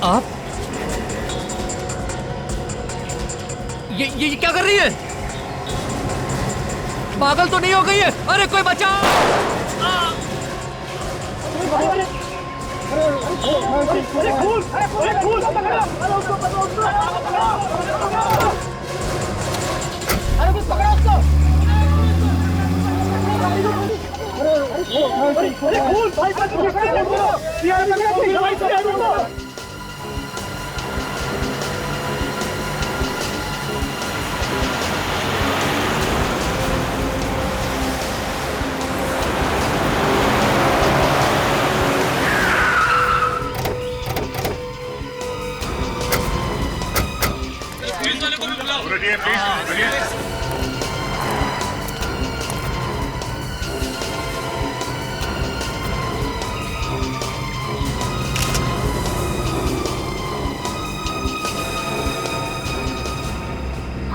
आप ये क्या कर रही है? पागल तो नहीं हो गई है? अरे कोई बचाओ!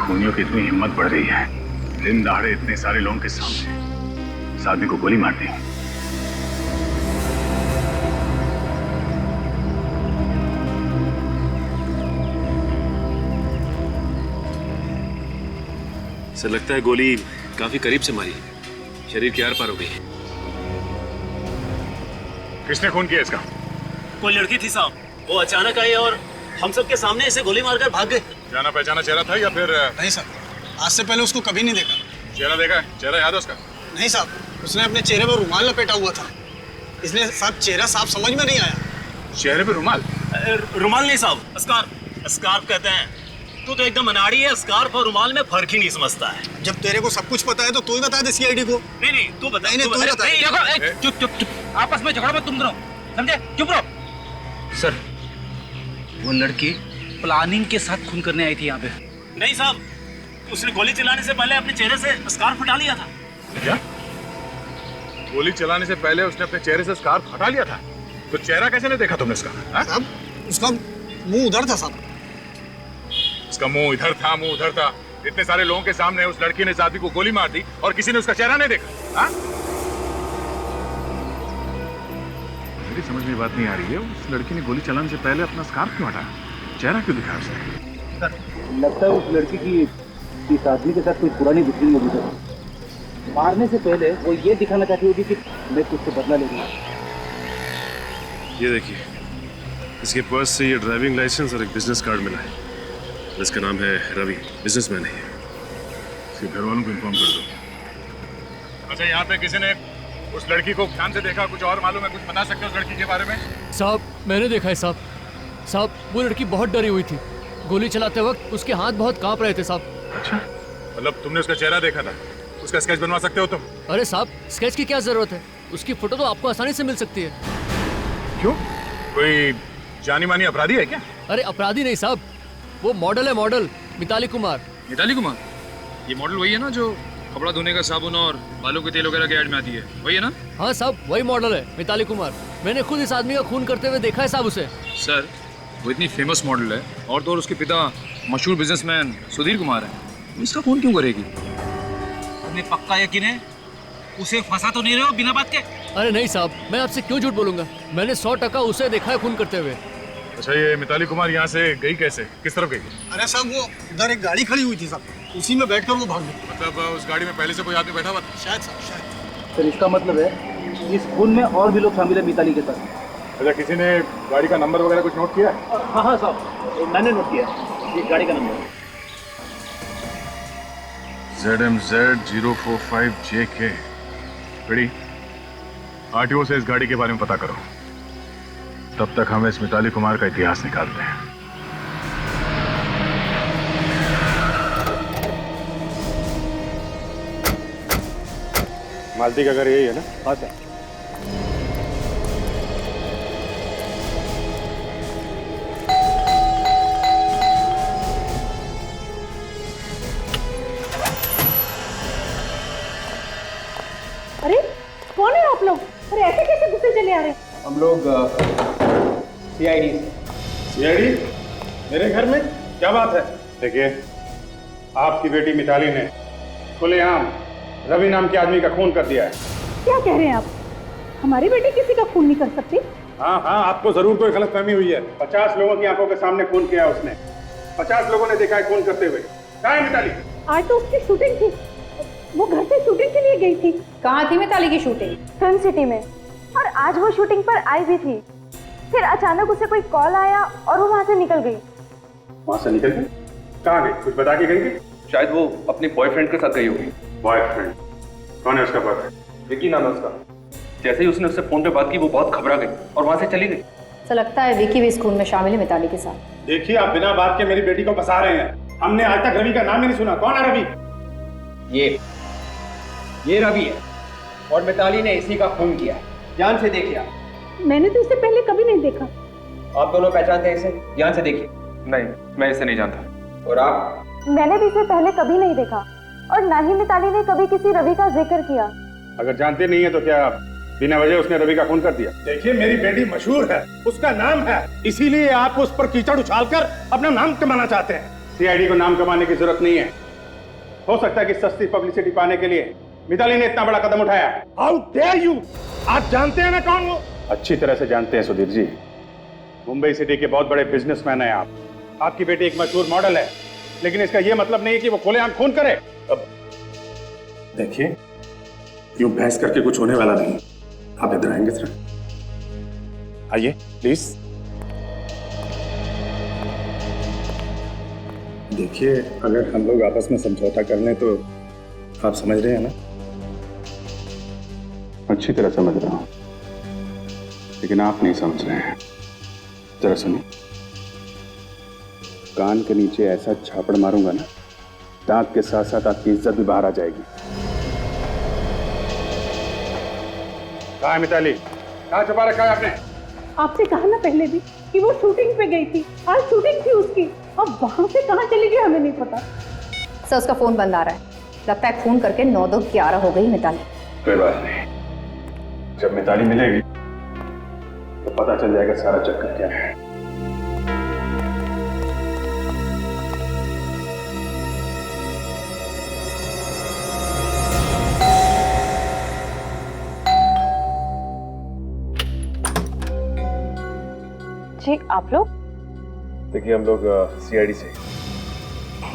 खूनियों की इतनी हिम्मत बढ़ रही है, दिन दहाड़े इतने सारे लोगों के सामने इस आदमी को गोली मार दी। सर लगता है गोली काफी करीब से मारी, शरीर के आर पार हो गई। किसने खून किया इसका? कोई लड़की थी साहब, वो अचानक आई और हम सबके सामने इसे गोली मारकर भाग गए। जाना पहचाना चेहरा था या फिर? नहीं सर, आज से पहले उसको कभी नहीं देखा। चेहरा देखा है? चेहरा याद है उसका? नहीं साहब, उसने अपने चेहरे पर रुमाल लपेटा हुआ था, इसलिए साहब चेहरा साफ समझ में नहीं आया। चेहरे पे रुमाल? रुमाल नहीं साहब, स्कार्फ। स्कार्फ कहते हैं। तू तो एकदम अनाड़ी है, स्कार्फ और रुमाल में फर्क ही नहीं समझता है। जब तेरे को सब कुछ पता है तो तू ही बता दे सीआईडी को। नहीं तू बता। नहीं, तू ही बता। चुप, आपस में झगड़ा मत तुम दोनों, समझे? चुप रहो। सर, वो लड़की प्लानिंग के साथ खून करने आई थी यहाँ पे। नहीं साहब, उसने गोली चलाने से पहले अपने चेहरे से स्कार्फ हटा लिया था। क्या? गोली चलाने से पहले उसने अपने चेहरे से स्कार्फ हटा लिया था? तो चेहरा कैसे नहीं देखा तुमने इसका? साहब, उसका मुंह उधर था साहब। उसका मुंह इधर था, मुंह उधर था। इतने सारे लोगों के सामने उस लड़की ने इस आदमी को गोली मार दी और किसी ने उसका चेहरा नहीं देखा? हाँ? मेरी समझ में बात नहीं आ रही है, उस लड़की ने गोली चलाने से पहले अपना स्कार्फ क्यों हटाया? चेहरा क्यों दिखाया उसे? लगता है उस लड़की की इस आदमी के साथ कोई पुरानी दुश्मनी होगी सर। मारने से पहले वो ये दिखाना चाहती होगी कि मैं तुझसे बदला ले लूंगा। ये देखिए, इसके पर्स से ये ड्राइविंग लाइसेंस और एक बिजनेस कार्ड मिला है। इसका नाम है रवि, बिजनेसमैन है। इसके घर वालों को इन्फॉर्म कर दो। अच्छा, यहाँ पे किसी ने उस लड़की को ध्यान से देखा? कुछ और मालूम है? कुछ बता सकते हो उस लड़की के बारे में? साहब, मैंने देखा है साहब। साहब, वो लड़की बहुत डरी हुई थी। गोली चलाते वक्त उसके हाथ बहुत कांप रहे थे साहब। अच्छा, मतलब तुमने उसका चेहरा देखा था? उसका स्केच बनवा सकते हो तुम? अरे साहब, स्केच की क्या जरूरत है? उसकी फोटो तो आपको आसानी से मिल सकती है। क्यों? कोई जानी मानी अपराधी है क्या? अरे अपराधी नहीं साहब, वो मॉडल है, मॉडल मिताली कुमार। मिताली कुमार? ये मॉडल वही है ना जो कपड़ा धोने का साबुन और बालों के तेल वगैरह के ऐड में आती है, वही है ना? हाँ साहब, वही मॉडल है, मिताली कुमार। मैंने खुद इस आदमी का खून करते हुए देखा है साहब उसे। सर, वो इतनी फेमस मॉडल है और तो और उसके पिता मशहूर बिजनेसमैन सुधीर कुमार है, इसका खून क्यों करेगी? तुम्हें पक्का यकीन है? उसे फंसा तो नहीं रहे हो बिना बात के? अरे नहीं साहब, मैं आपसे क्यों झूठ बोलूंगा? मैंने 100% उसे देखा है खून करते हुए। अच्छा, ये मिताली कुमार यहाँ से गई कैसे? किस तरफ गई? अरे साहब, वो उधर एक गाड़ी खड़ी हुई थी साहब, उसी में बैठकर वो भाग गई। मतलब उस गाड़ी में पहले से कोई आदमी बैठा हुआ था? शायद साहब, शायद। सर, इसका मतलब है इस खून में और भी लोग शामिल है मिताली के साथ। अच्छा, किसी ने गाड़ी का नंबर वगैरह कुछ नोट किया? हाँ साहब, मैंने नोट किया ये गाड़ी का नंबर। ZMZ 045JK। बेड़ी, आरटीओ से इस गाड़ी के बारे में पता करो। तब तक हम इस मिताली कुमार का इतिहास निकालते हैं। मालती का घर यही है ना? हाँ सर। अरे कौन है आप लोग? अरे ऐसे कैसे घुसे चले आ रहे हैं? हम लोग सीआईडी। सीआईडी? मेरे घर में? क्या बात है? देखिए, आपकी बेटी मिताली ने खुलेआम रवि नाम के आदमी का खून कर दिया है। क्या कह रहे हैं आप? हमारी बेटी किसी का खून नहीं कर सकती। हाँ हाँ, आपको जरूर कोई गलतफहमी हुई है। 50 लोगों की आंखों के सामने खून किया उसने। 50 लोगों ने देखा है खून करते हुए। कहाँ है मिताली? आज तो उसकी शूटिंग थी, वो घर से शूटिंग के लिए गई थी। कहाँ थी मिताली की शूटिंग? फिल्म सिटी में, और आज वो शूटिंग पर आई भी थी। फिर अचानक उसे कोई कॉल आया और वो वहाँ से निकल गई। वहाँ से निकल गई? कहाँ गई? कुछ बता के गई थी? शायद वो अपने बॉयफ्रेंड के साथ गई होगी। बॉयफ्रेंड? कौन है उसका बॉयफ्रेंड? विकी नाम है उसका। जैसे ही उसने उससे फोन पे बात की वो बहुत घबरा गई और वहां से चली गई। ऐसा लगता है विकी भी इस खून में शामिल है मिताली के साथ। देखिए, आप बिना बात के मेरी बेटी को फंसा रहे हैं। हमने आज तक रवि का नाम ही नहीं सुना। कौन है रवि? ये रवि है और मिताली ने इसी का खून किया। ध्यान से देखिए। मैंने तो इसे पहले कभी नहीं देखा। आप दोनों पहचानते हैं इसे? ध्यान से देखिए। नहीं, मैं इसे नहीं जानता। और आप? मैंने भी इसे पहले कभी नहीं देखा और ना ही मिताली ने कभी किसी रवि का जिक्र किया। अगर जानते नहीं है तो क्या बिना वजह उसने रवि का खून कर दिया? देखिए, मेरी बेटी मशहूर है, उसका नाम है, इसीलिए आप उस पर कीचड़ उछालकर अपना नाम कमाना चाहते हैं। सीआईडी को नाम कमाने की जरूरत नहीं है। हो सकता है कि सस्ती पब्लिसिटी पाने के लिए मिताली ने इतना बड़ा कदम उठाया। How dare you! आप जानते हैं ना कौन वो? अच्छी तरह से जानते हैं सुधीर जी। मुंबई सिटी के बहुत बड़े बिजनेसमैन हैं आप। आपकी बेटी एक मशहूर मॉडल है, लेकिन इसका यह मतलब नहीं है कि वो खुलेआम खून करे। अब देखिए, यूं बहस करके कुछ होने वाला नहीं। आप इधर आएंगे सर? आइए प्लीज। देखिए, अगर हम लोग आपस में समझौता कर लें तो आप समझ रहे हैं ना? अच्छी तरह समझ रहा हूं, लेकिन आप नहीं समझ रहे हैं। जरा सुनिए, कान के नीचे ऐसा झापड़ मारूंगा ना, दांत के साथ साथ आपकी इज्जत भी बाहर आ जाएगी। कहाँ है मिताली? कहाँ छुपा रखा है आपने? आपसे कहा ना पहले भी कि वो शूटिंग पे गई थी। आज शूटिंग थी उसकी, अब वहां से कहाँ चली गई हमें नहीं पता। सर उसका फोन बंद आ रहा है। लगता है फोन करके 9-2-11 हो गई मिताली। कोई बात नहीं, जब मिताली मिलेगी तो पता चल जाएगा सारा चक्कर क्या है। जी, आप लोग? देखिए, हम लोग सीआईडी से।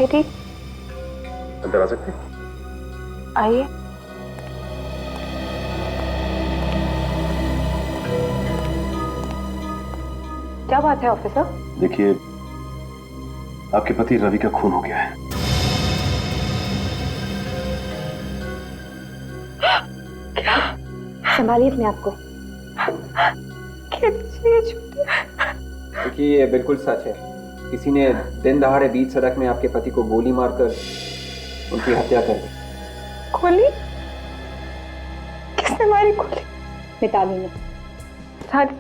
ठीक, अंदर आ सकते हैं? आइए। क्या बात है ऑफिसर? देखिए, आपके पति रवि का खून हो गया है। संभालिए अपने आप को। देखिए, ये बिल्कुल सच है। किसी ने दिन दहाड़े बीच सड़क में आपके पति को गोली मारकर उनकी हत्या कर दी। गोली? किसने मारी गोली? मिताली ने। मिताली?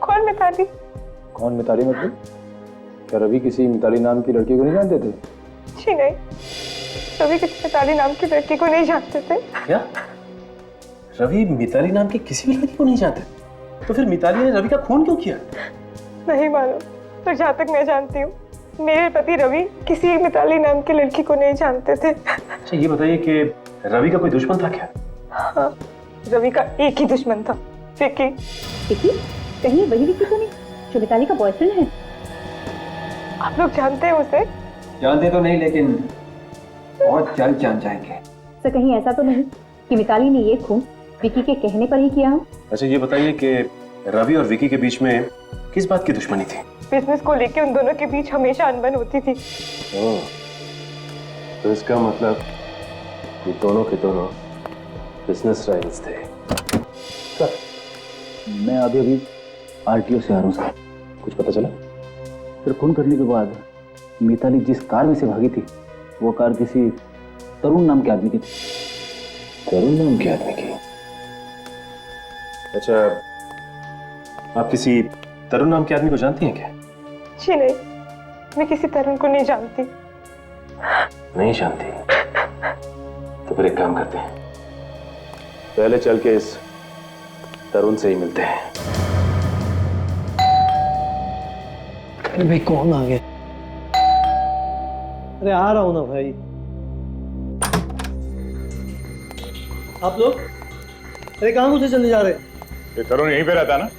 कौन मिताली? कौन मिताली मतलब? क्या रवि किसी मिताली नाम की लड़की को नहीं जानते थे? जी नहीं, रवि किसी मिताली नाम की लड़की को नहीं जानते थे। क्या? रवि मिताली नाम की किसी भी लड़की को नहीं जानते? तो फिर मिताली ने रवि का खून क्यों किया? नहीं मालूम, तो जहाँ तक मैं जानती हूँ मेरे पति रवि किसी मिताली नाम की लड़की को नहीं जानते थे। अच्छा, ये बताइए कि रवि का कोई दुश्मन था क्या? हाँ, रवि का एक ही दुश्मन था, विकी। विकी? कहीं वही विकी तो नहीं जो मिताली का बॉयफ्रेंड है? आप लोग जानते हैं उसे? जानते तो नहीं, लेकिन बहुत जल्द जान जाएंगे। सर कहीं ऐसा तो नहीं कि मिताली ने ये खून विकी के कहने पर ही किया हो? अच्छा, ये बताइए कि रवि और विकी के बीच में किस बात की दुश्मनी थी? बिजनेस को लेके उन दोनों के बीच हमेशा अनबन होती थी। ओह, तो इसका मतलब ये दोनों के दोनों बिजनेस राइवल्स थे। सर, मैं अभी आरटीओ से आ रहा हूँ सर। कुछ पता चला? फिर खून करने के बाद मिताली जिस कार में से भागी थी, वो कार किसी तरुण नाम के आदमी की थी। तरुण नाम के आदमी की? अच्छा, आप किसी तरुण नाम के आदमी को जानती हैं क्या? जी नहीं, मैं किसी तरुण को नहीं जानती। नहीं जानती? तो फिर एक काम करते हैं, पहले चल के इस तरुण से ही मिलते हैं। अरे भाई, कौन आ गया? अरे आ रहा हूं ना भाई। आप लोग अरे कहाँ घुसे चले जा रहे? ये तरुण यहीं पे रहता ना?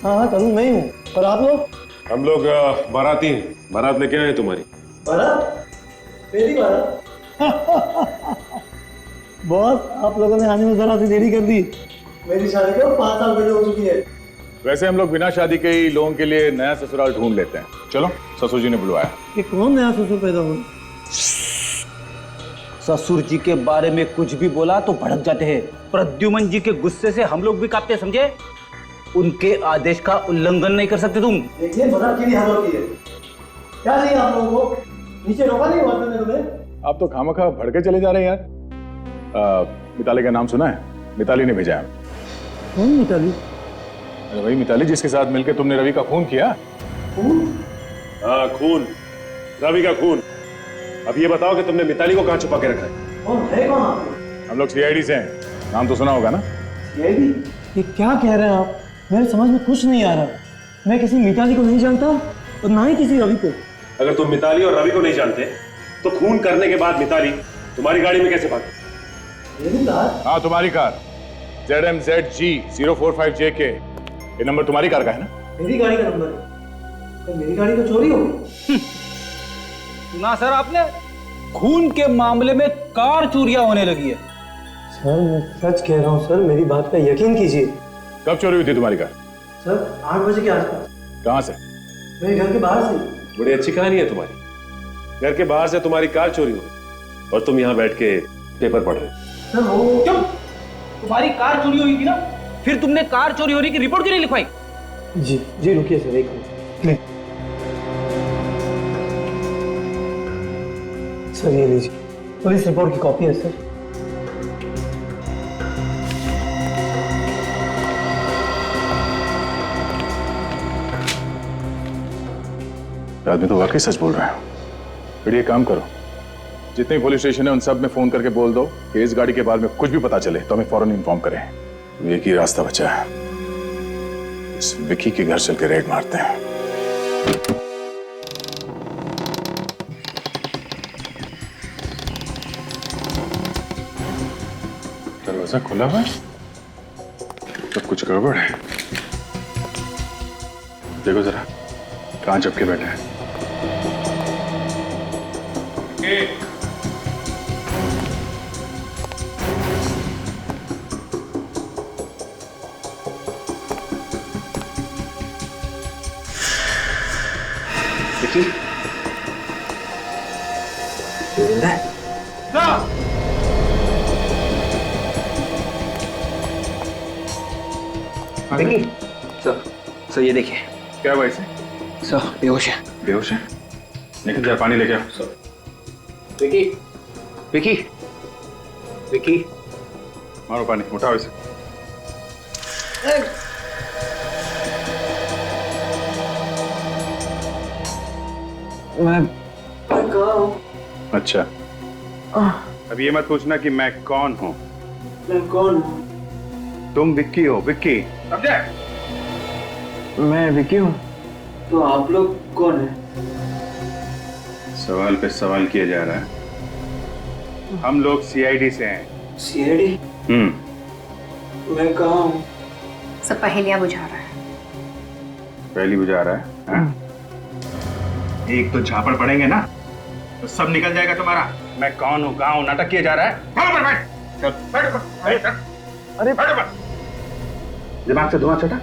हाँ हाँ करूँ मैं ही हूँ। और आप लोग? हम लोग बाराती हैं, बारात लेके आए तुम्हारी। बारात? मेरी बारात? बॉस, आप लोगों ने आने में जरा सी देरी कर दी। मेरी शादी को 5 साल पहले हो चुकी है। वैसे हम लोग बिना शादी के ही लोगों के लिए नया ससुराल ढूंढ लेते हैं। चलो, ससुर जी ने बुलवाया। ये कौन नया ससुर पैदा हुआ? ससुर जी के बारे में कुछ भी बोला तो भड़क जाते हैं। प्रद्युमन जी के गुस्से से हम लोग भी कांपते, समझे? उनके आदेश का उल्लंघन नहीं कर सकते तुम। देखिए मजाक की हवा की है। क्या चाहिए आप लोगों को? नीचे रोका नहीं हुआ था तुम्हें? आप तो खामखा भड़के चले जा रहे हैं यार। मिताली का नाम सुना है? मिताली ने भेजा है। कौन मिताली? अरे वही मिताली जिसके साथ मिलकर तुमने रवि का खून किया। हाँ, खून, रवि का खून। अब ये बताओ कि तुमने मिताली को कहाँ छुपा के रखा है? कौन है कौन आप? हम लोग सीआईडी से हैं, नाम तो सुना होगा ना? सीआईडी? ये क्या कह रहे हैं आप? मेरे समझ में कुछ नहीं आ रहा। मैं किसी मिताली को नहीं जानता और ना ही किसी रवि को। अगर तुम मिताली और रवि को नहीं जानते तो खून करने के बाद मिताली तुम्हारी गाड़ी में कैसे भागी? मेरी कार? हाँ, तुम्हारी कार ZMZG 045JK। ये नंबर तुम्हारी कार का है ना? मेरी गाड़ी का नंबर है। तो मेरी गाड़ी तो चोरी हो गई। सुना सर आपने? खून के मामले में कार चोरियां होने लगी है। सर मैं सच कह रहा हूँ सर, मेरी बात पे यकीन कीजिए। कब चोरी हुई थी तुम्हारी कार? सर 8 बजे के आसपास। कहाँ से? मेरे घर के बाहर से। बड़ी अच्छी कहानी है तुम्हारी। घर के बाहर से तुम्हारी कार चोरी हुई और तुम यहाँ बैठ के पेपर पढ़ रहे हो। सर वो चुप! तुम्हारी कार चोरी हुई थी ना, फिर तुमने कार चोरी होने की रिपोर्ट क्यों नहीं लिखवाई? जी रुकिए सर, एक मिनट। सर ये लीजिए, पुलिस रिपोर्ट की कॉपी है सर। आदमी तो वाकई सच बोल रहा है। फिर ये काम करो, जितने पुलिस स्टेशन है उन सब में फोन करके बोल दो कि इस गाड़ी के बारे में कुछ भी पता चले तो हमें फौरन इन्फॉर्म करें। एक ही रास्ता बचा है, इस विकी के घर चल के रेड मारते हैं। दरवाजा खुला हुआ है, सब कुछ गड़बड़ है। देखो जरा, कहां चपके बैठे हैं। देखिए सर ये देखिए। क्या हुआ इसे? सर बेहोश है। बेहोश है? निकल जा, पानी लेके आओ। सर विकी विकी विकी, मारो पानी, उठाओ इसे। मैं कहाँ हूँ? अच्छा, अब ये मत पूछना कि मैं कौन हूँ। मैं कौन हूँ? तुम विक्की हो, विक्की, समझे? मैं विकी हूँ। तो आप लोग कौन हैं? सवाल पे सवाल किया जा रहा है। हम लोग सीआईडी से हैं। सीआईडी? मैं कहाँ हूँ? सब पहेलियां बुझा रहा है। पहली बुझा रहा है, हाँ? एक तो झापड़ पड़ेंगे ना तो सब निकल जाएगा तुम्हारा। मैं कौन हूँ, कहाँ हूँ, नाटक किया जा रहा है। चल ऊपर बैठ, चल बैठ ऊपर, बैठ, अरे बैठ ऊपर। दिमाग से धुआं छटा।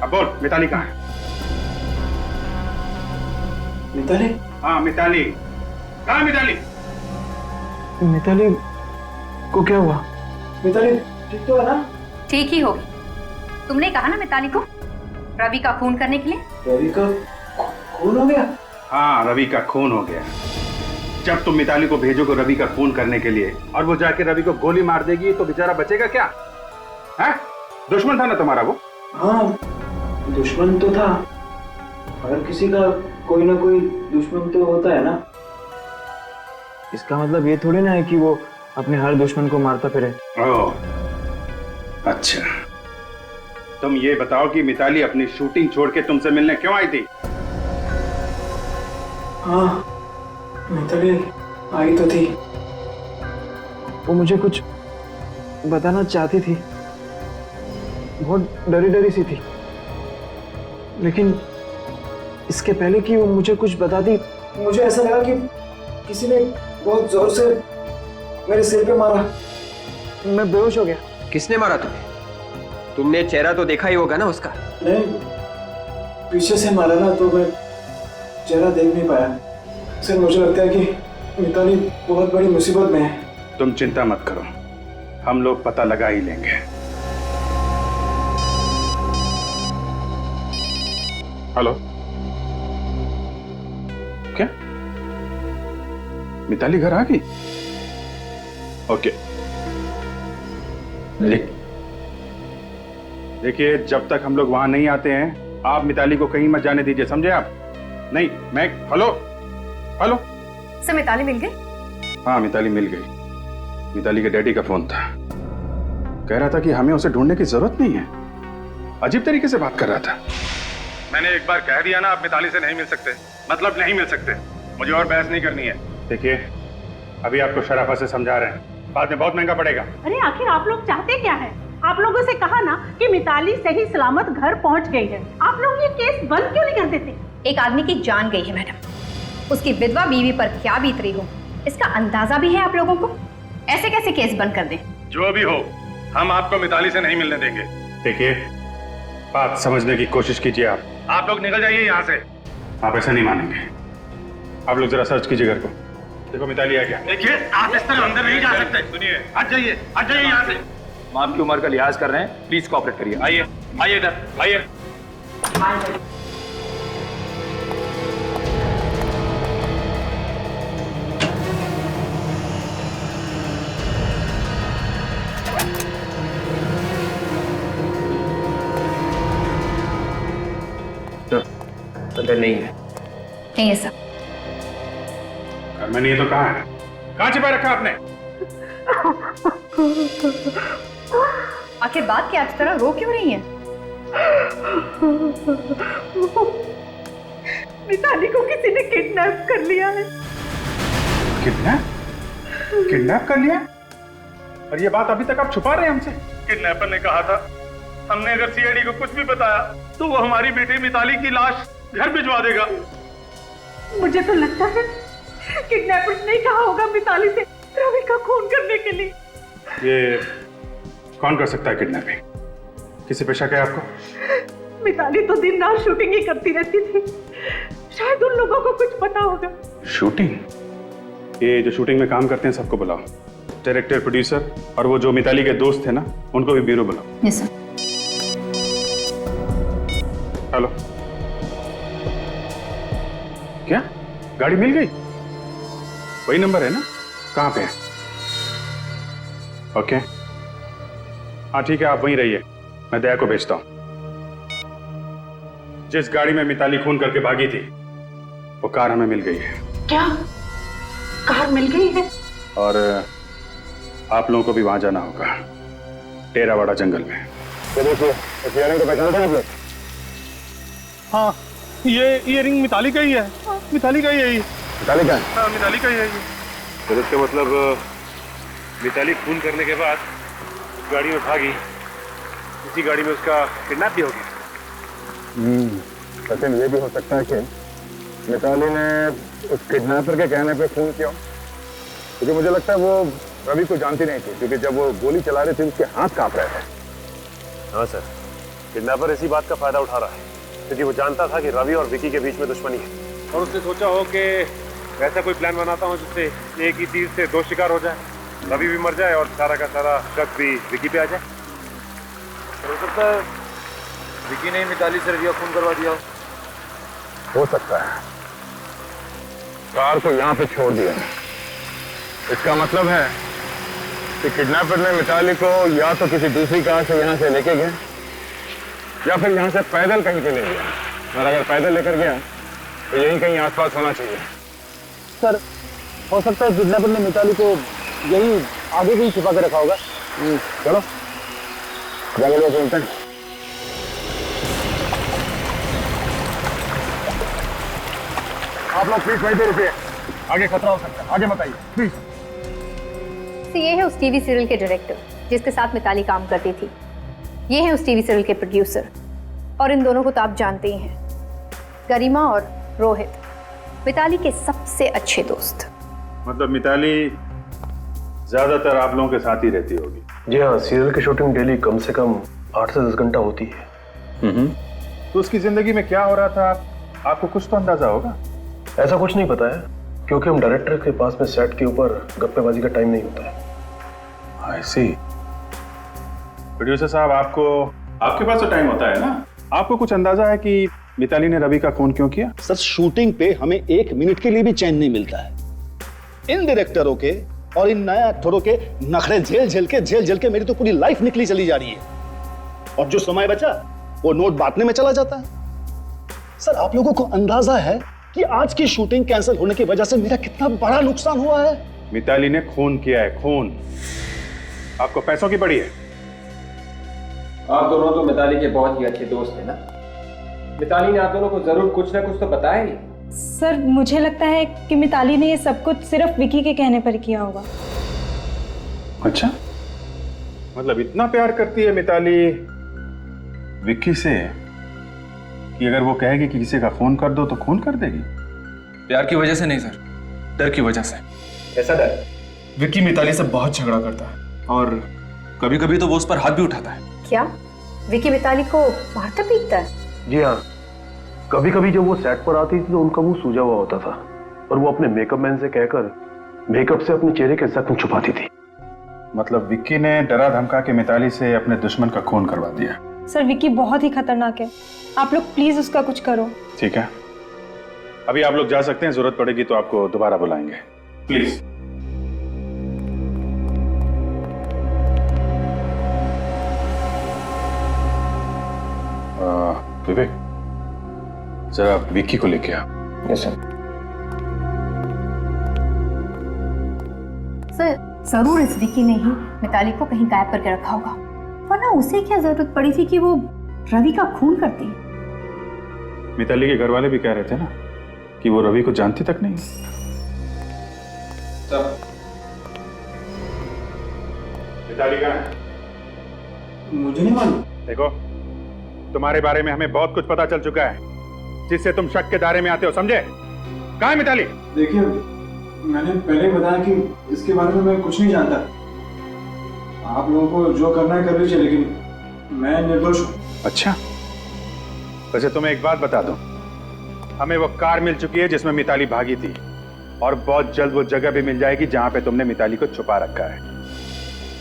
अब बोल, मिताली कहाँ है? मिताली? हाँ मिताली, कहाँ है मिताली? मिताली को क्या हुआ? मिताली ठीक तो है ना? ठीक ही होगी। तुमने कहा ना मिताली को रवि का खून करने के लिए। रवि का खून हो गया? हाँ, रवि का खून हो गया। जब तुम मिताली को भेजोगे रवि का खून करने के लिए और वो जाके रवि को गोली मार देगी तो बेचारा बचेगा क्या? है? दुश्मन था ना तुम्हारा वो? हाँ, दुश्मन तो था। हर किसी का कोई ना कोई दुश्मन तो होता है ना। इसका मतलब ये थोड़ी ना है कि वो अपने हर दुश्मन को मारता फिरे। ओह, अच्छा। तुम ये बताओ कि मिताली अपनी शूटिंग छोड़ के तुमसे मिलने क्यों आई थी? हाँ, मिताली आई तो थी। वो मुझे कुछ बताना चाहती थी। बहुत डरी डरी सी थी। लेकिन इसके पहले कि वो मुझे कुछ बता दी, मुझे ऐसा लगा कि किसी ने बहुत जोर से मेरे सिर पे मारा। मैं बेहोश हो गया। किसने मारा तुम्हें? तुमने चेहरा तो देखा ही होगा ना उसका? नहीं, पीछे से मारा ना, तो मैं चेहरा देख नहीं पाया। सर मुझे लगता है कि मिताली बहुत बड़ी मुसीबत में है। तुम चिंता मत करो, हम लोग पता लगा ही लेंगे। हेलो, क्या मिताली घर आ गई? ओके, देखिए जब तक हम लोग वहां नहीं आते हैं आप मिताली को कहीं मत जाने दीजिए, समझे आप? नहीं मैं हेलो हेलो सर, मिताली मिल गई? हाँ मिताली मिल गई। मिताली के डैडी का फोन था, कह रहा था कि हमें उसे ढूंढने की जरूरत नहीं है। अजीब तरीके से बात कर रहा था। मैंने एक बार कह दिया ना आप मिताली से नहीं मिल सकते, मतलब नहीं मिल सकते। मुझे और बहस नहीं करनी है। देखिए अभी आपको शराफत से समझा रहे हैं, बाद में बहुत महंगा पड़ेगा। अरे आखिर आप लोग चाहते क्या है? आप लोगों से कहा ना कि मिताली सही सलामत घर पहुंच गई है। आप लोग ये केस बंद क्यों नहीं कर देते? एक आदमी की जान गई है मैडम, उसकी विधवा बीवी पर क्या बीत रही हो इसका अंदाजा भी है आप लोगों को। ऐसे कैसे केस बंद कर दें? जो भी हो हम आपको मिताली से नहीं मिलने देंगे। देखिए बात समझने की कोशिश कीजिए। आप लोग निकल जाइए यहाँ से। आप ऐसा नहीं मानेंगे। आप लोग जरा सर्च कीजिए घर को, देखो मिताली है क्या। देखिए आप इस तरह अंदर नहीं जा सकते। सुनिए, हट जाइए यहाँ से। हम आपकी उम्र का लिहाज कर रहे हैं, प्लीज कोऑपरेट करिए। आइए आइए इधर आइए। अंदर नहीं है। नहीं है सर। घर में नहीं है तो कहाँ है? कहाँ छिपा रखा आपने? आखिर बात क्या इस तरह रो क्यों रही है? मिताली को किसी ने किडनैप कर लिया है। किडनैप कर लिया? और ये बात अभी तक आप छुपा रहे हैं हमसे? किडनैपर ने कहा था हमने अगर सीआईडी को कुछ भी बताया तो वो हमारी बेटी मिताली की लाश घर भिजवा देगा। मुझे तो लगता है किडनैपर्स ने कहा होगा मिताली से रवि का खून करने के लिए। ये कौन कर सकता है किडनैपिंग? किसी पे शक है आपको? मिताली तो दिन रात शूटिंग ही करती रहती थी, शायद उन लोगों को कुछ पता होगा। शूटिंग? ये जो शूटिंग में काम करते हैं सबको बुलाओ, डायरेक्टर, प्रोड्यूसर और वो जो मिताली के दोस्त थे ना उनको भी ब्यूरो बुलाओ। Yes sir. हेलो, क्या गाड़ी मिल गई? वही नंबर है ना? कहाँ पे है? ओके हाँ ठीक है, आप वहीं रहिए, मैं दया को भेजता हूं। जिस गाड़ी में मिताली खून करके भागी थी वो कार हमें मिल गई है। क्या कार मिल गई है? और आप लोगों को भी वहां जाना होगा, टेरावाड़ा जंगल में। तो देखिए इस इयररिंग को पहचानते हैं आप लोग? हाँ ये इयररिंग मिताली का ही है। मिताली का ही है ये। मिताली का? हाँ मिताली का ही है ये। तो इसका मतलब मिताली खून करने के बाद गाड़ी में भागी, इसी गाड़ी में उसका किडनैप भी हो गया। सचिन ये भी हो सकता है कि मिताली ने उस किडनैपर के कहने पे खून किया, क्योंकि मुझे लगता है वो रवि को जानती नहीं थी, क्योंकि जब वो गोली चला रही थी उसके हाथ कांप रहे थे। हाँ सर, किडनैपर इसी बात का फायदा उठा रहा है, क्योंकि वो जानता था कि रवि और विकी के बीच में दुश्मनी है, और उसने सोचा हो कि वैसा कोई प्लान बनाता हूँ जिससे एक ही तीर से दो शिकार हो जाए, रवि भी मर जाए और सारा का सारा शक भी विकी पे आ जाए। हो सकता है विकी ने मिताली से रवि खून करवा दिया हो सकता है। कार को यहाँ पे छोड़ दिया, इसका मतलब है कि किडनैपर ने मिताली को या तो किसी दूसरी कार से यहाँ से लेके गया या फिर यहाँ से पैदल कहीं पे ले गया, और अगर पैदल लेकर गया तो यहीं कहीं आसपास होना चाहिए। सर हो सकता है किडनैपर ने मिताली को यही आगे कहीं छिपा के रखा होगा। चलो जाके लोग चलते हैं। आप लोग प्लीज वहीं पे रुकिए, आगे खतरा हो सकता है, आगे मत आइए प्लीज। तो ये है उस टीवी सीरियल के डायरेक्टर जिसके साथ मिताली काम करती थी, ये है उस टीवी सीरियल के प्रोड्यूसर, और इन दोनों को तो आप जानते ही हैं, गरिमा और रोहित, मिताली के सबसे अच्छे दोस्त। मतलब मिताली ज्यादातर आप लोगों के साथ ही रहती होगी? जी हाँ, सीरियल की शूटिंग डेली कम से कम 8 से 10 घंटा होती है। तो उसकी जिंदगी में क्या हो रहा था आपको कुछ तो अंदाजा होगा? ऐसा कुछ नहीं पता है, क्योंकि हम डायरेक्टर के पास में सेट के ऊपर गप्पेबाजी का टाइम नहीं होता है। I see। प्रोड्यूसर साहब, आपके पास तो टाइम होता है ना? आपको कुछ अंदाजा है कि मिताली ने रवि का खून क्यों किया? सर, शूटिंग पे हमें 1 मिनट के लिए भी चैन नहीं मिलता है। इन डायरेक्टरों के और इन नए एक्टरों के नखरे झेल झेल के मेरी तो पूरी लाइफ निकली चली जा रही है, और जो समय बचा वो नोट बांटने में चला जाता है। सर, आप लोगों को अंदाजा है कि आज की शूटिंग कैंसिल होने की वजह से मेरा कितना बड़ा नुकसान हुआ है? मिताली ने खून किया है, खून। आपको पैसों की पड़ी है? आप दोनों तो मिताली के बहुत ही अच्छे दोस्त हैं ना। मिताली ने आप दोनों को जरूर कुछ ना कुछ तो बताया ही। सर, मुझे लगता है कि मिताली ने ये सब कुछ सिर्फ विकी के कहने पर किया होगा। अच्छा, मतलब इतना प्यार करती है मिताली विक्की से कि अगर वो कहेगी कि किसी का खून कर दो तो खून कर देगी? प्यार की वजह से नहीं सर, डर की वजह से। ऐसा डर? विक्की मिताली से बहुत झगड़ा करता है और कभी कभी तो वो उस पर हाथ भी उठाता है। क्या विकी मिताली को मारता पीटता है? जी हाँ, कभी कभी जब वो सेट पर आती थी तो उनका मुंह सूजा हुआ होता था और वो अपने मेकअप मैन से कहकर मेकअप से अपने चेहरे के जख्म छुपाती थी। मतलब विक्की ने डरा धमका के मिताली से अपने दुश्मन का खून करवा दिया। सर, विकी बहुत ही खतरनाक है, आप लोग प्लीज उसका कुछ करो। ठीक है, अभी आप लोग जा सकते हैं, जरूरत पड़ेगी तो आपको दोबारा बुलाएंगे, प्लीज। विवेक, जरा विक्की को लेके आ। Yes sir. सर, जरूर इस विकी ने ही मिताली को कहीं गायब करके रखा होगा, वरना उसे क्या जरूरत पड़ी थी कि वो रवि का खून करती? मिताली के घर वाले भी कह रहे थे ना कि वो रवि को जानती तक नहीं। मिताली कहाँ है? मुझे नहीं मालूम। देखो, तुम्हारे बारे में हमें बहुत कुछ पता चल चुका है जिससे तुम शक के दायरे में आते हो, समझे? कहाँ है मिताली? देखिए, मैंने पहले बताया कि इसके बारे में मैं कुछ नहीं जानता। आप लोगों को जो करना है कर लीजिए, लेकिन मैं निर्दोष हूँ। अच्छा, वैसे तुम्हें एक बात बता दूं, हमें वो कार मिल चुकी है जिसमें मिताली भागी थी, और बहुत जल्द वो जगह भी मिल जाएगी जहां पे तुमने मिताली को छुपा रखा है।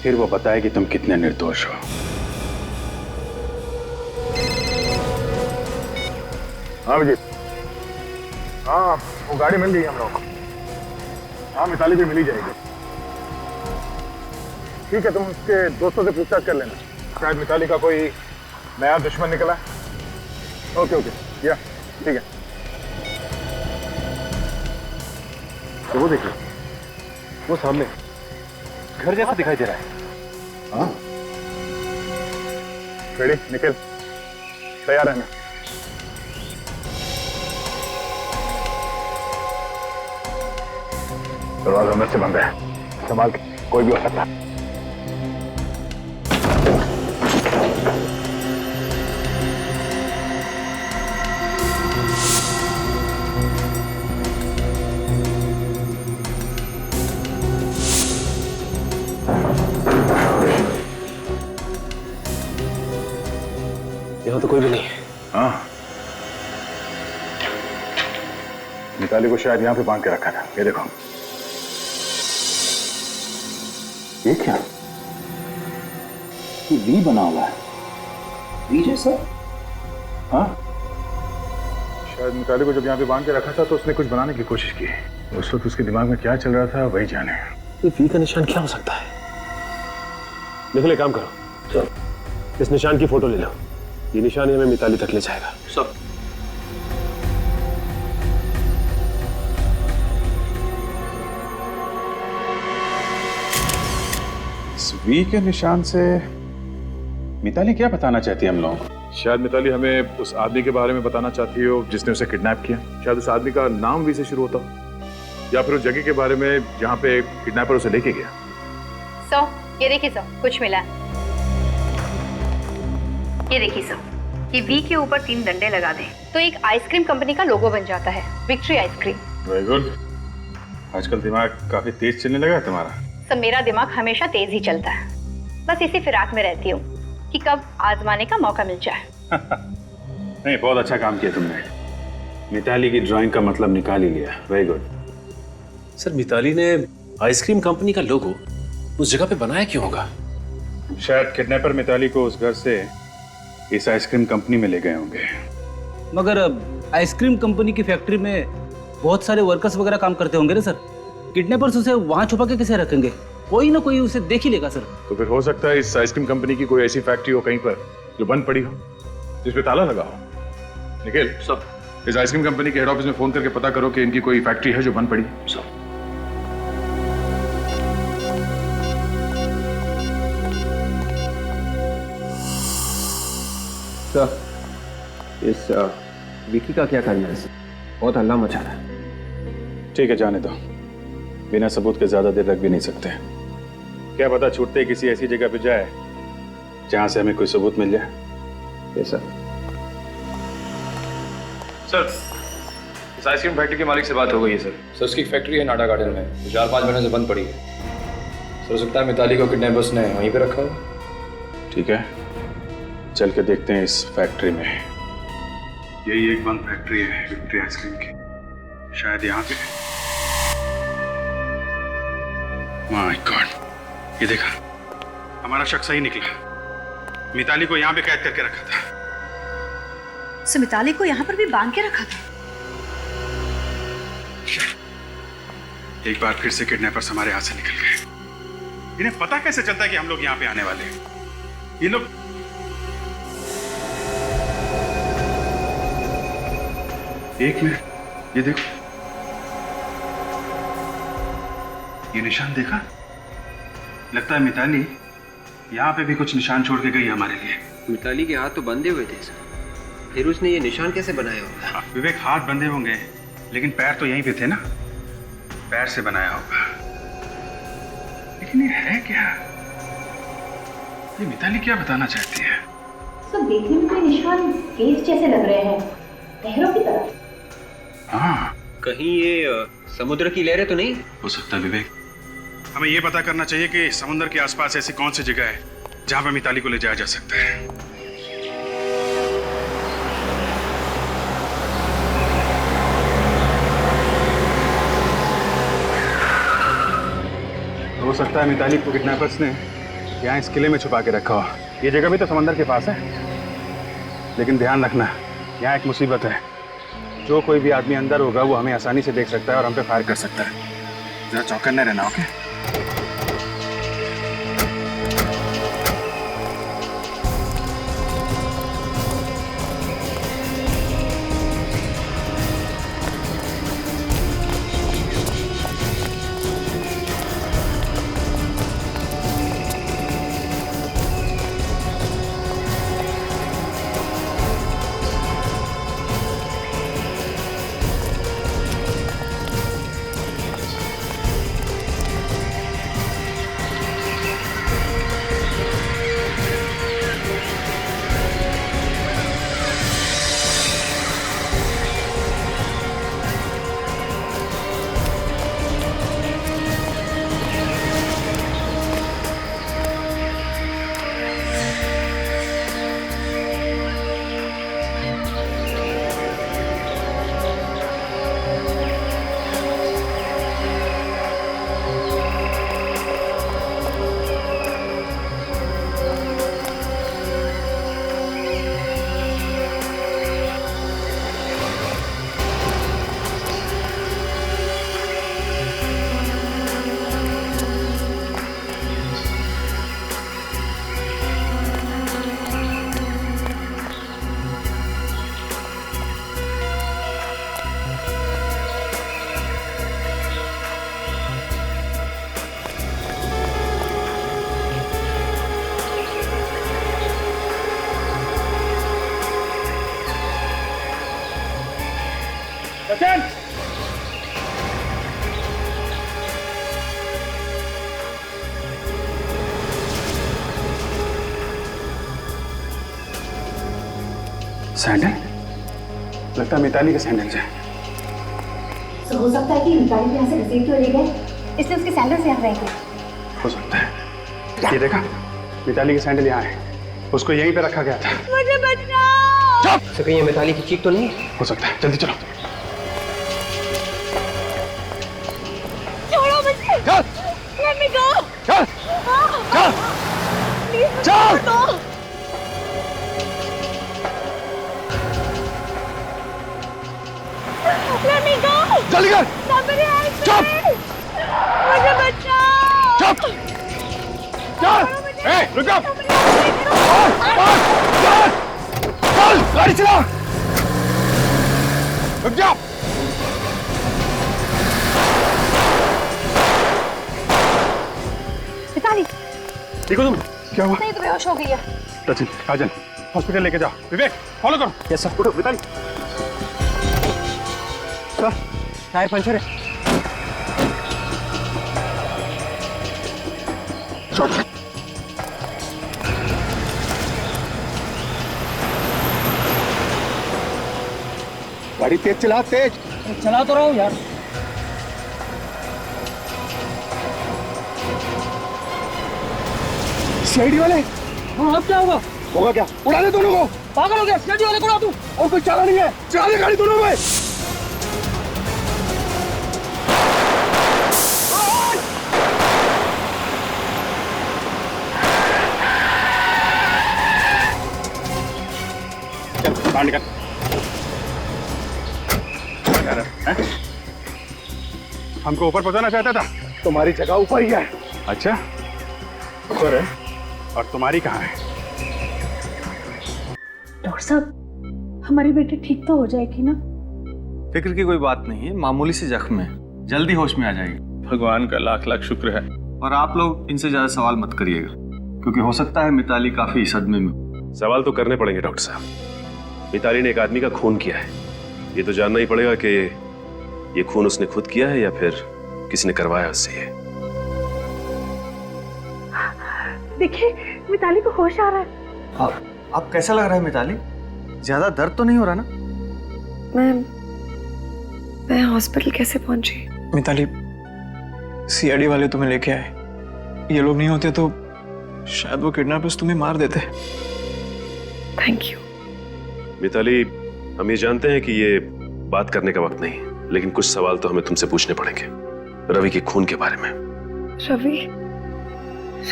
फिर वो बताएगी तुम कितने निर्दोष हो। हाँ विजय, हाँ वो गाड़ी मिल गई हम लोग को। हाँ, मिताली भी मिली जाएगी। ठीक है, तुम उसके दोस्तों से पूछताछ कर लेना, शायद मिताली का कोई नया दुश्मन निकला। ओके ओके, या ठीक है। तो वो देखिए, वो सामने घर जैसा दिखाई दे रहा है। हाँ, रेडी, निकल, तैयार रहना। दरवाजा अंदर से बंद है, संभाल के, कोई भी हो सकता है। यहाँ तो कोई भी नहीं है। हाँ, मिताली को शायद यहाँ पे बांध के रखा था। ये देखो, ये क्या? ये वी बना हुआ है, वी जैसा। हाँ, शायद मिताली को जब यहाँ पे बांध के रखा था तो उसने कुछ बनाने की कोशिश की। उस वक्त उसके दिमाग में क्या चल रहा था वही जाने। ये वी का निशान क्या हो सकता है? देखो, एक काम करो, चलो इस निशान की फोटो ले लो। ये निशान ही हमें मिताली तक ले जाएगा। सब इस वी के निशान से मिताली क्या बताना चाहती है हम लोगों को? शायद मिताली हमें उस आदमी के बारे में बताना चाहती हो जिसने उसे किडनैप किया। शायद उस आदमी का नाम वी से शुरू होता हो, या फिर उस जगह के बारे में जहाँ पे किडनैपर उसे लेके गया। सो ये देखिए सर, कुछ मिला। ये देखिए सर, कि वी के ऊपर 3 डंडे लगा दें तो एक आइसक्रीम कंपनी का लोगो बन जाता है, विक्ट्री आइसक्रीम। Very good. आजकल दिमाग काफी तेज चलने लगा है तुम्हारा। सब मेरा दिमाग हमेशा तेज ही चलता है, बस इसी फिराक में रहती हूँ कि कब आजमाने का मौका मिल जाए। नहीं, बहुत अच्छा काम किया तुमने। मिताली की ड्राइंग का मतलब निकाल ही लिया। Very good. सर, मिताली ने आइसक्रीम कंपनी का लोगो उस जगह पे बनाया क्यों होगा? शायद किडनैपर मिताली को उस घर से इस आइसक्रीम कंपनी में ले गए होंगे। मगर आइसक्रीम कंपनी की फैक्ट्री में बहुत सारे वर्कर्स वगैरह काम करते होंगे ना सर। किडनैपर्स उसे वहां छुपा के कैसे रखेंगे? कोई ना कोई उसे देख ही लेगा सर। तो फिर हो सकता है इस आइसक्रीम कंपनी की कोई ऐसी फैक्ट्री हो कहीं पर जो बंद पड़ी हो, जिसपे ताला लगा हो। निखिल, सब इस आइसक्रीम कंपनी के हेड ऑफिस में फोन करके पता करो कि इनकी कोई फैक्ट्री है जो बंद पड़ी। सब सर, इस विकी का क्या करना है? बहुत हल्ला मचा रहा है। ठीक है, जाने दो। बिना सबूत के ज्यादा देर रख भी नहीं सकते। क्या पता छूटते ही किसी ऐसी जगह पे जाए जहां से हमें कोई सबूत मिल जाए। ये सर इस आइसक्रीम फैक्ट्री के मालिक से बात हो गई है सर। सर, उसकी फैक्ट्री है नाडा गार्डन में, 4-5 महीने से बंद पड़ी है। सर, हो सकता है मिताली को किडनैपर्स ने वहीं पे रखा हो। ठीक है, चल के देखते हैं इस फैक्ट्री में। यही एक बंद फैक्ट्री है विक्ट्री आइसक्रीम की, शायद यहाँ पे। माय गॉड, ये देखा, हमारा शक सही निकला। मिताली को यहाँ पे कैद करके रखा था। सो मिताली को यहाँ पर भी बांध के रखा था। एक बार फिर से किडनैपर्स हमारे हाथ से निकल गए। इन्हें पता कैसे चलता है कि हम लोग यहाँ पे आने वाले हैं? ये लोग एक मिनट, ये देखो, ये निशान देखा? लगता है मिताली यहाँ पे भी कुछ निशान छोड़ के गई हमारे लिए। मिताली के हाथ तो बंधे हुए थे सर, फिर उसने ये निशान कैसे बनाया होगा? विवेक, हाथ बंधे होंगे लेकिन पैर तो यहीं पे थे ना, पैर से बनाया होगा। लेकिन ये है क्या? ये मिताली क्या बताना चाहती है? सो देखने में कोई निशान केस जैसे लग रहे हैं, लहरों की तरह। हाँ, कहीं ये समुद्र की लहरें तो नहीं हो सकता विवेक। हमें ये पता करना चाहिए कि समुद्र के आसपास ऐसी कौन सी जगह है जहां पर मिताली को ले जाया जा सकता है। हो सकता है मिताली को किडनैपर्स ने यहाँ इस किले में छुपा के रखा हो। ये जगह भी तो समंदर के पास है, लेकिन ध्यान रखना, यहाँ एक मुसीबत है। जो कोई भी आदमी अंदर होगा वो हमें आसानी से देख सकता है और हम पे फायर कर सकता है। जरा चौकन्ने रहना, ओके? सचिन! सैंडल लगता है मिताली के सैंडल से। तो हो सकता है कि मिताली को यहाँ से घसीट के ले गए, इसलिए उसके सैंडल से यहाँ रह गए। हो सकता है। ये देखा, मिताली के सैंडल यहाँ है, उसको यहीं पे रखा गया था। मुझे बचाओ। तो कहीं ये मिताली की चीख तो नहीं? हो सकता है, जल्दी चलो। छोड़ो मुझे। चल। Let me go. चल। चल। Please, चल। छोड़ दो। Let me go. जल्दी कर। Somebody help me. चुप। मुझे बचाओ। चुप। चल। ए, रुक जा। चल, गाड़ी चला। रुक जा। मिताली, ठीक हो तुम? क्या हुआ? नहीं तो बेहोश हो गई है। सचिन, काजल, हॉस्पिटल लेके जाओ। विवेक, फॉलो करो। Yes sir. उठो, मिताली। सर, टायर पंचर है। गाड़ी तेज चला, तेज। चला तो रहा हूँ यार। सीआईडी वाले? हाँ, अब क्या होगा? होगा क्या? उड़ा दे दोनों को। पागल हो गया, सीआईडी वाले को उड़ा दूँ। और कोई चाला नहीं है, चला दे गाड़ी दोनों में। चल, बाहर निकल। हमको ऊपर पहुंचाना चाहता था? तुम्हारी जगह ऊपर ही है। अच्छा, ऊपर है। और तुम्हारी कहाँ है? डॉक्टर साहब, हमारी बेटी ठीक तो हो जाएगी ना? फिक्र की कोई बात नहीं है, मामूली सी जख्म है, जल्दी होश में आ जाएगी। भगवान का लाख लाख शुक्र है। और आप लोग इनसे ज्यादा सवाल मत करिएगा, क्योंकि हो सकता है मिताली काफी सदमे में। सवाल तो करने पड़ेंगे डॉक्टर साहब। मिताली ने एक आदमी का खून किया है, ये तो जानना ही पड़ेगा कि ये खून उसने खुद किया है या फिर किसी ने करवाया उससे। ये देखिए, मिताली को होश आ रहा है। आप कैसा लग रहा है मिताली? ज्यादा दर्द तो नहीं हो रहा ना? मैं हॉस्पिटल कैसे पहुंची? मिताली, सीआईडी वाले तुम्हें लेके आए। ये लोग नहीं होते तो शायद वो किडनैपर्स तुम्हें मार देते। Thank you. मिताली, हम ये जानते हैं कि ये बात करने का वक्त नहीं, लेकिन कुछ सवाल तो हमें तुमसे पूछने पड़ेंगे रवि के खून के बारे में।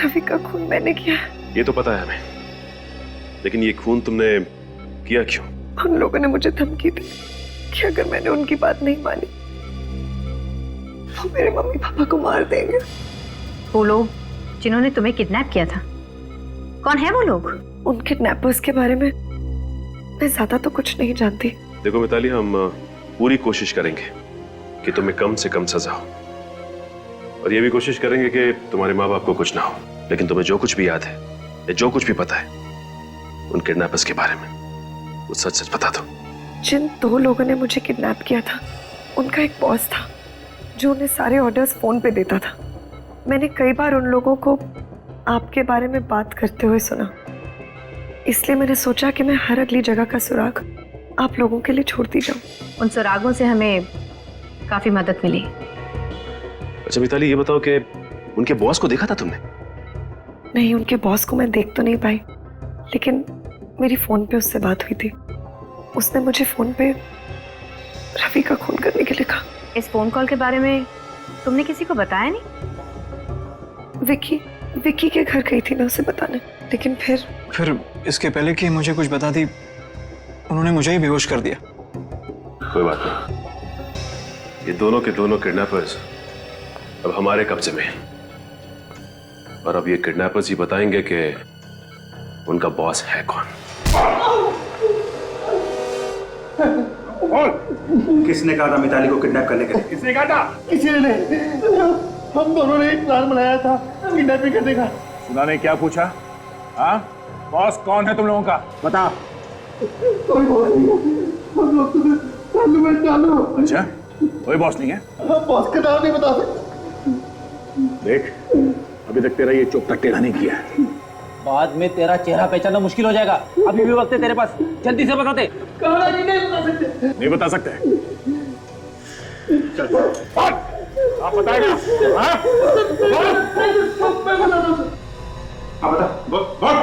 रवि का खून मैंने किया है। ये तो पता है हमें, लेकिन ये खून तुमने किया क्यों? उन लोगों ने मुझे धमकी दी कि अगर मैंने उनकी बात नहीं मानी वो मेरे मम्मी पापा को मार देंगे। वो लोग जिन्होंने तुम्हें किडनैप किया था, कौन है वो लोग? उन किडनैपर्स के बारे में मैं ज्यादा तो कुछ नहीं जानती। देखो मिताली, हम पूरी कोशिश करेंगे कि तुम्हें कम से कम सजा हो, और ये भी कोशिश करेंगे कि तुम्हारे माँ बाप को कुछ ना हो। लेकिन तुम्हें जो कुछ भी याद है या जो कुछ भी पता है उन किडनैपर्स के बारे में, वो सच सच बता दो। जिन 2 लोगों ने मुझे किडनैप किया था, उनका एक बॉस था जो उन्हें सारे ऑर्डर्स फोन पे देता था। मैंने कई बार उन लोगों को आपके बारे में बात करते हुए सुना, इसलिए मैंने सोचा कि मैं हर अगली जगह का सुराग आप लोगों के लिए छोड़ती जाऊं। उन सुरागों से हमें काफी मदद मिली। अच्छा मिताली, ये बताओ कि उनके बॉस को देखा था तुमने? नहीं, उनके बॉस को मैं देख तो नहीं पाई, लेकिन मेरी फोन पे उससे बात हुई थी। उसने मुझे फोन पे रवि का खून करने के लिए कहा। इस फोन कॉल के बारे में तुमने किसी को बताया नहीं? विक्की के घर गई थी मैं उसे बताने, लेकिन फिर इसके पहले कि मुझे कुछ बता दी, उन्होंने मुझे ही बेहोश कर दिया। कोई बात नहीं, ये दोनों के दोनों किडनैपर्स अब हमारे कब्जे में हैं, और अब ये किडनैपर्स ही बताएंगे कि उनका बॉस है कौन। किसने कहा था मिताली को किडनैप करने के लिए? किसने कहा था? किसी ने नहीं, हम दोनों ने एक प्लान बनाया था किडनैपिंग करने का। सुना नहीं क्या पूछा? हाँ, बॉस कौन है तुम लोगों का? बता। कोई बॉस नहीं है, हम लोग तुम्हें चालू में डालो। अच्छा, कोई बॉस नहीं है? हम बॉस का नाम नहीं बता सकते। देख, अभी तक तेरा ये चुप तक टेढ़ा नहीं किया, बाद में तेरा चेहरा पहचानना मुश्किल हो जाएगा। अभी भी वक्त है तेरे पास, जल्दी से बता दे। नहीं बता सकते। आप बताएगा?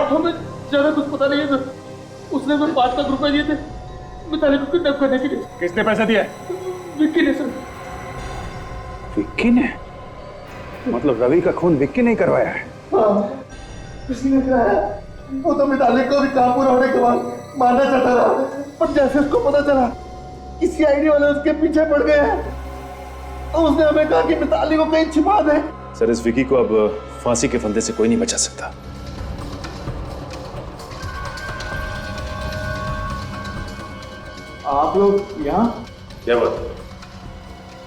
हमें ज्यादा कुछ पता नहीं है सर। उसने हमें 5 लाख रुपए दिए थे मिताली को किडनैप करने के लिए। किसने पैसे दिए? विक्की ने सर। विक्की ने? मतलब रवि का खून विक्की ने करवाया है? हाँ, किसी ने कराया। वो तो मिताली को भी काम पूरा होने के बाद मारना चाहता रहा, पर जैसे उसको पता चला कि सीआईडी वाले उसके पीछे पड़ गए हैं, तो उसने हमें कहा कि मिताली को कहीं छिपा दे। सर, इस विकी को अब फांसी के फंदे से कोई नहीं बचा सकता। आप लोग यहाँ? क्या बात?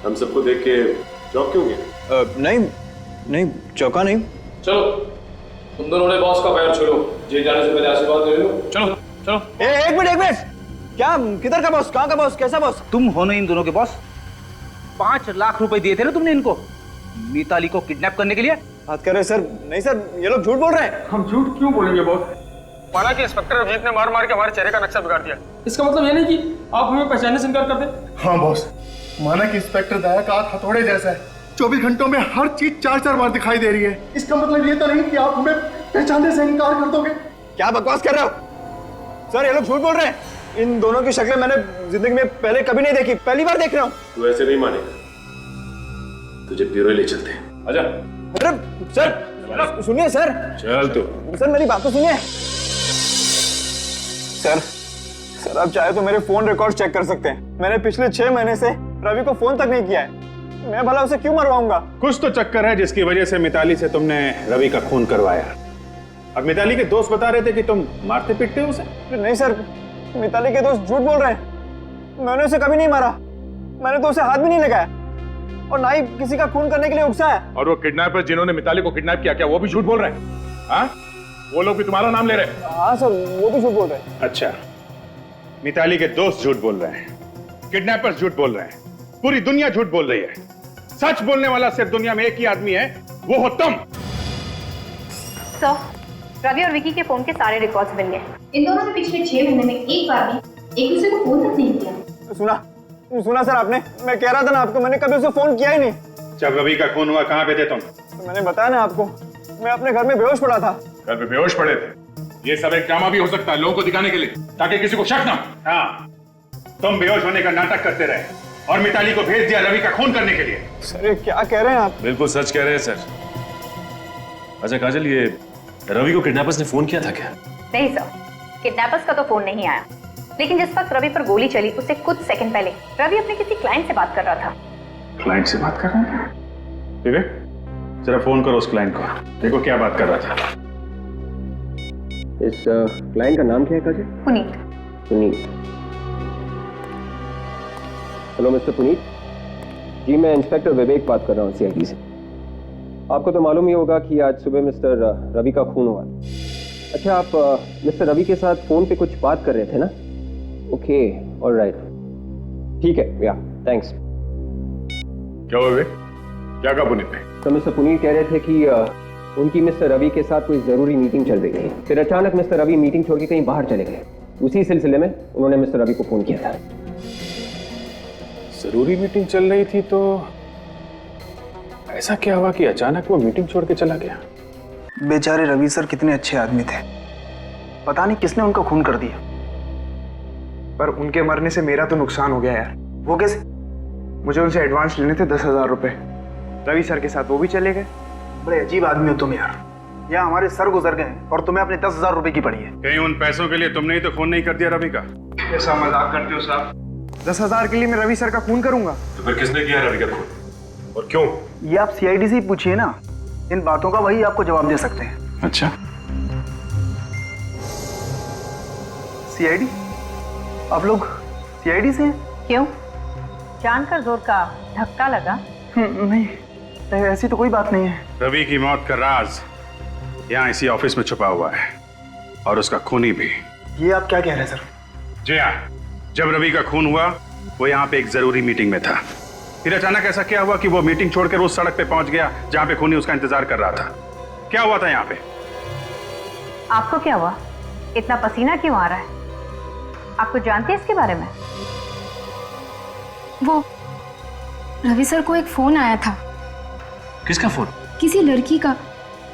हम सबको देख के चौंक क्यों गए? नहीं चौंका नहीं। चलो तुम दोनों ने बॉस का पैर छोड़ो, जेल जाने से पहले आशीर्वाद ले लो। चलो चलो। एक मिनट। क्या? किधर का बॉस? कहाँ का बॉस? कैसा बॉस? तुम हो ना इन दोनों के बॉस? 5 लाख रुपए दिए थे ना तुमने इनको मिताली को किडनैप करने के लिए? बात कर रहे सर? नहीं सर, ये लोग झूठ बोल रहे हैं। हम झूठ क्यों बोलेंगे बॉस? माना कि इंस्पेक्टर अभिजीत ने मार के हमारे चेहरे का नक्शा बिगाड़ दिया। इसका मतलब ये नहीं कि आप हमें पहचानने से इनकार कर दे। हाँ बॉस, माना कि इंस्पेक्टर दया का हाथ हथौड़े जैसा है। 24 घंटों में हर चीज 4-4 बार दिखाई दे रही है। इसका मतलब ये तो नहीं कि आप हमें पहचानने से इनकार कर दोगे। क्या बकवास कर रहे हो सर? ये लोग झूठ बोल रहे हैं। इन दोनों की शक्लें मैंने जिंदगी में पहले कभी नहीं देखी, पहली बार देख रहा हूँ। तू ऐसे नहीं मानेगा, तुझे ब्यूरो ले चलते हैं। आजा। अरे सर सुनिए सर। चल तू। सर मेरी बात तो सुनिए। सर आप चाहे तो मेरे फोन रिकॉर्ड चेक कर सकते हैं। मैंने पिछले 6 महीने से रवि को फोन तक नहीं किया है। मैं भला उसे क्यों मरवाऊंगा? कुछ तो चक्कर है जिसकी वजह से मिताली से तुमने रवि का खून करवाया। अब मिताली के दोस्त बता रहे थे कि तुम मारते पीटते हो उसे। नहीं सर, मिताली के दोस्त झूठ बोल रहे हैं। मैंने उसे कभी नहीं मारा, मैंने तो उसे हाथ भी नहीं लगाया और ना ही किसी का खून करने के लिए उकसाया। और वो किडनैपर जिन्होंने मिताली को किडनैप किया, क्या वो भी झूठ बोल रहे हैं? हाँ, वो लोग भी तुम्हारा नाम ले रहे हैं? हाँ सर, वो भी झूठ बोल रहे हैं। अच्छा, मिताली के दोस्त झूठ बोल रहे हैं, किडनैपर्स झूठ बोल रहे हैं, पूरी दुनिया झूठ बोल रही है। सच बोलने वाला सिर्फ दुनिया में एक ही आदमी है, वो हो तुम। सर, रवि और विकी के फोन के सारे रिकॉर्ड्स मिल गए। इन दोनों ने पिछले 6 महीने में एक बार भी एक दूसरे को फोन तक नहीं किया। सुना सर आपने? मैं कह रहा था ना आपको, मैंने कभी उसे फोन किया ही नहीं। जब रवि का खून हुआ कहाँ पे थे तुम? तो मैंने बताया ना आपको, मैं अपने घर में बेहोश पड़ा था। घर पे बेहोश पड़े थे? ये सब एक ड्रामा भी हो सकता है लोगों को दिखाने के लिए, ताकि किसी को शक ना। हाँ, तुम बेहोश होने का नाटक करते रहे और मिताली को भेज दिया रवि का खून करने के लिए। सर ये क्या कह रहे हैं आप? बिल्कुल सच कह रहे हैं सर। अच्छा काजल, ये रवि को किडनैपर्स ने फोन किया था क्या? नहीं सर, किडनैपर्स का तो फोन नहीं आया, लेकिन जिस वक्त रवि पर गोली चली उससे कुछ सेकंड पहले रवि अपने किसी क्लाइंट से बात कर रहा था। क्लाइंट से बात कर रहा था? ठीक है, जरा फोन करो उस क्लाइंट को, देखो क्या बात कर रहा था। इस क्लाइंट का नाम क्या है काजल? पुनीत। हेलो मिस्टर पुनीत जी, मैं इंस्पेक्टर विवेक बात कर रहा हूँ सीआईडी से। आपको तो मालूम ही होगा कि आज सुबह मिस्टर रवि का खून हुआ। अच्छा, आप मिस्टर रवि के साथ फोन पे कुछ बात कर रहे थे ना? ओके, ऑलराइट, ठीक है, या थैंक्स। क्या हुआ? क्या कहा पुनीत ने? तो मिस्टर पुनीत कह रहे थे कि उनकी मिस्टर रवि के साथ कोई जरूरी मीटिंग चल रही थी, फिर अचानक मिस्टर रवि मीटिंग छोड़ के कहीं बाहर चले गए। उसी सिलसिले में उन्होंने मिस्टर रवि को फोन किया था। जरूरी मीटिंग चल रही थी, तो ऐसा क्या हुआ कि अचानक वो मीटिंग छोड़ के चला गया? बेचारे रवि सर कितने अच्छे आदमी थे, पता नहीं किसने उनका खून कर दिया। पर उनके मरने से मेरा तो नुकसान हो गया यार। वो कैसे? मुझे उनसे एडवांस लेने थे 10,000 रुपए। रवि सर के साथ वो भी चले गए। बड़े अजीब आदमी हो तुम यार। यहाँ हमारे सर गुजर गए और तुम्हें अपने 10,000 रुपए की पड़ी है। कहीं उन पैसों के लिए तुमने ही तो खून नहीं कर दिया रवि का? ऐसा मजाक करते हो साहब? 10,000 के लिए मैं रवि सर का खून करूंगा? तो फिर किसने किया रवि का खून और क्यों? ये आप सीआईडी से ही पूछिए ना, इन बातों का वही आपको जवाब दे सकते हैं। अच्छा, सीआईडी? आप लोग सीआईडी से हैं? क्यों? जानकर जोर का धक्का लगा? नहीं, ऐसी तो कोई बात नहीं है। रवि की मौत का राज यहाँ इसी ऑफिस में छुपा हुआ है और उसका खूनी भी। ये आप क्या कह रहे हैं सर? जी हाँ, जब रवि का खून हुआ वो यहाँ पे एक जरूरी मीटिंग में था। फिर अचानक ऐसा क्या हुआ कि वो मीटिंग छोड़कर उस सड़क पे पहुंच गया जहाँ पे खूनी उसका इंतजार कर रहा था? क्या हुआ था यहाँ पे? आपको क्या हुआ? इतना पसीना क्यों आ रहा है? आप कुछ जानते हैं इसके बारे में? वो रवि सर को एक फोन आया था। किसका फोन? किसी लड़की का।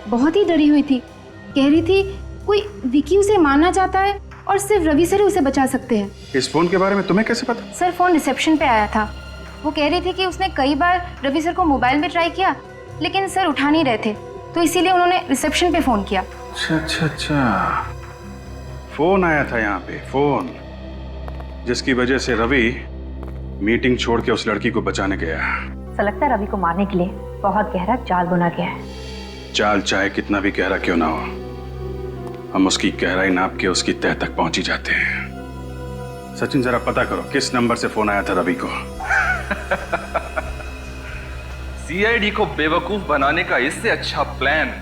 बहुत ही डरी हुई थी, कह रही थी कोई विकी उसे मारना चाहता है और सिर्फ रवि सर ही उसे बचा सकते हैं। इस फोन के बारे में तुम्हें कैसे पता? सर फोन रिसेप्शन पे आया था। वो कह रही थी कि उसने कई बार रवि सर को मोबाइल में ट्राई किया लेकिन सर उठा नहीं रहे थे, तो इसीलिए उन्होंने रिसेप्शन पे फोन किया। अच्छा, फोन आया था यहाँ पे, फोन जिसकी वजह से रवि मीटिंग छोड़ के उस लड़की को बचाने गया। ऐसा लगता है रवि को मारने के लिए बहुत गहरा जाल बुना गया है। चाल चाहे कितना भी गहरा क्यों ना हो, हम उसकी गहराई नाप के उसकी तह तक पहुंच ही जाते हैं। सचिन जरा पता करो किस नंबर से फोन आया था रवि को। सीआईडी को बेवकूफ बनाने का इससे अच्छा प्लान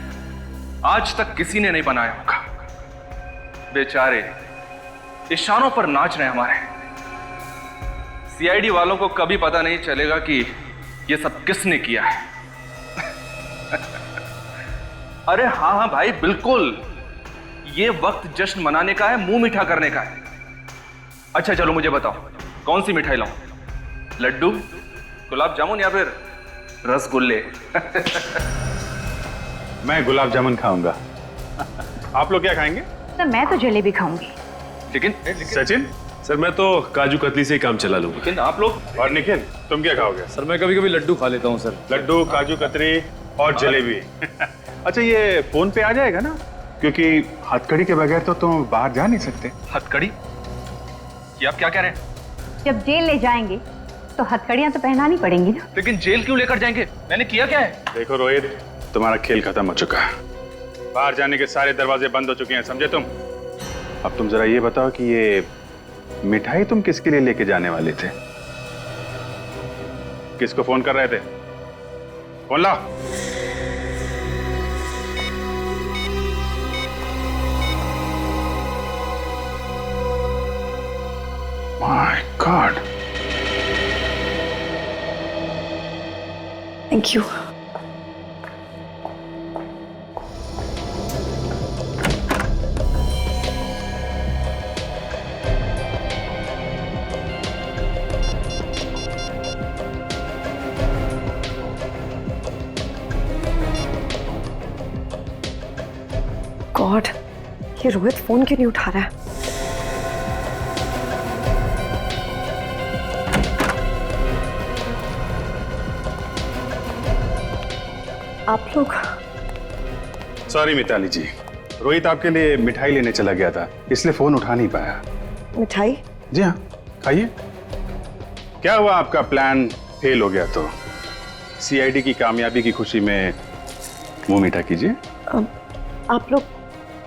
आज तक किसी ने नहीं बनाया होगा। बेचारे इशारों पर नाच रहे हमारे। सीआईडी वालों को कभी पता नहीं चलेगा कि ये सब किसने किया है। अरे हाँ भाई, बिल्कुल ये वक्त जश्न मनाने का है, मुंह मीठा करने का है। अच्छा चलो मुझे बताओ, कौन सी मिठाई लाऊं? लड्डू, गुलाब जामुन या फिर रसगुल्ले? मैं गुलाब जामुन खाऊंगा। आप लोग क्या खाएंगे? तो मैं तो जलेबी खाऊंगी। लेकिन सचिन? सर मैं तो काजू कतली से ही काम चला लूंगा। लेकिन आप लोग? और निखिल तुम क्या खाओगे? सर मैं कभी कभी लड्डू खा लेता हूँ सर। लड्डू, काजू कतरी और जलेबी। अच्छा ये फोन पे आ जाएगा ना? क्योंकि हथकड़ी के बगैर तो तुम बाहर जा नहीं सकते। हथकड़ी? ये आप क्या कह रहे हैं? जब जेल ले जाएंगे तो हथकड़ियां तो पहनानी पड़ेंगी ना। लेकिन जेल क्यों लेकर जाएंगे? मैंने किया क्या है? देखो रोहित, तुम्हारा खेल खत्म हो चुका है। बाहर जाने के सारे दरवाजे बंद हो चुके हैं, समझे तुम? अब तुम जरा ये बताओ कि ये मिठाई तुम किसके लिए लेके जाने वाले थे? किसको फोन कर रहे थे? फोन ला। My God. Thank you. God, ये रोहित फोन क्यों नहीं उठा रहा है? आप लोग? सॉरी मिताली जी, रोहित आपके लिए मिठाई लेने चला गया था, इसलिए फोन उठा नहीं पाया। मिठाई? जी हाँ, खाइए। क्या हुआ, आपका प्लान फेल हो गया तो सीआईडी की कामयाबी की खुशी में मुंह मीठा कीजिए। आप लोग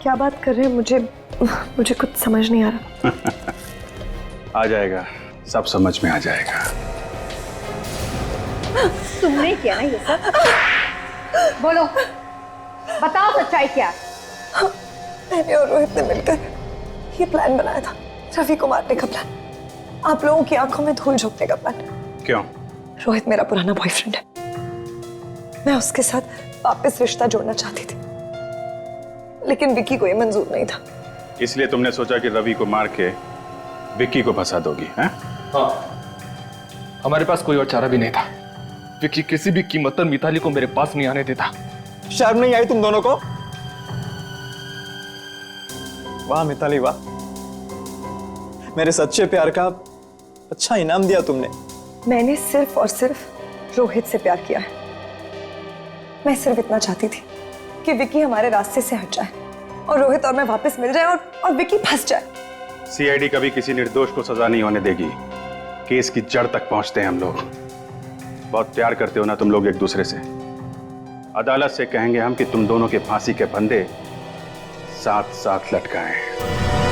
क्या बात कर रहे हैं? मुझे कुछ समझ नहीं आ रहा। आ जाएगा, सब समझ में आ जाएगा। तुमने किया ना ये सब? बोलो, बताओ सच्चाई क्या? मैंने और रोहित ने मिलकर ये प्लान बनाया था, रवि को मारने का प्लान, आप लोगों की आंखों में धूल झोंकने का प्लान। क्यों? रोहित मेरा पुराना बॉयफ्रेंड है, मैं उसके साथ वापस रिश्ता जोड़ना चाहती थी, लेकिन विक्की को ये मंजूर नहीं था। इसलिए तुमने सोचा कि रवि को मार के विक्की को फंसा दोगी, हैं? हाँ, हमारे पास कोई और चारा भी नहीं था। विक्की किसी भी कीमत पर मिताली को मेरे पास नहीं आने देता। शर्म नहीं आई तुम दोनों को? वाह मिताली वाह, मेरे सच्चे प्यार का अच्छा इनाम दिया तुमने। मैंने सिर्फ और सिर्फ रोहित से प्यार किया है। मैं सिर्फ इतना चाहती थी कि विक्की हमारे रास्ते से हट जाए और रोहित और मैं वापस मिल जाए और विक्की फंस जाए। सीआईडी कभी किसी निर्दोष को सजा नहीं होने देगी। केस की जड़ तक पहुंचते हैं हम लोग। बहुत प्यार करते हो ना तुम लोग एक दूसरे से। अदालत से कहेंगे हम कि तुम दोनों के फांसी के फंदे साथ साथ लटकाएं।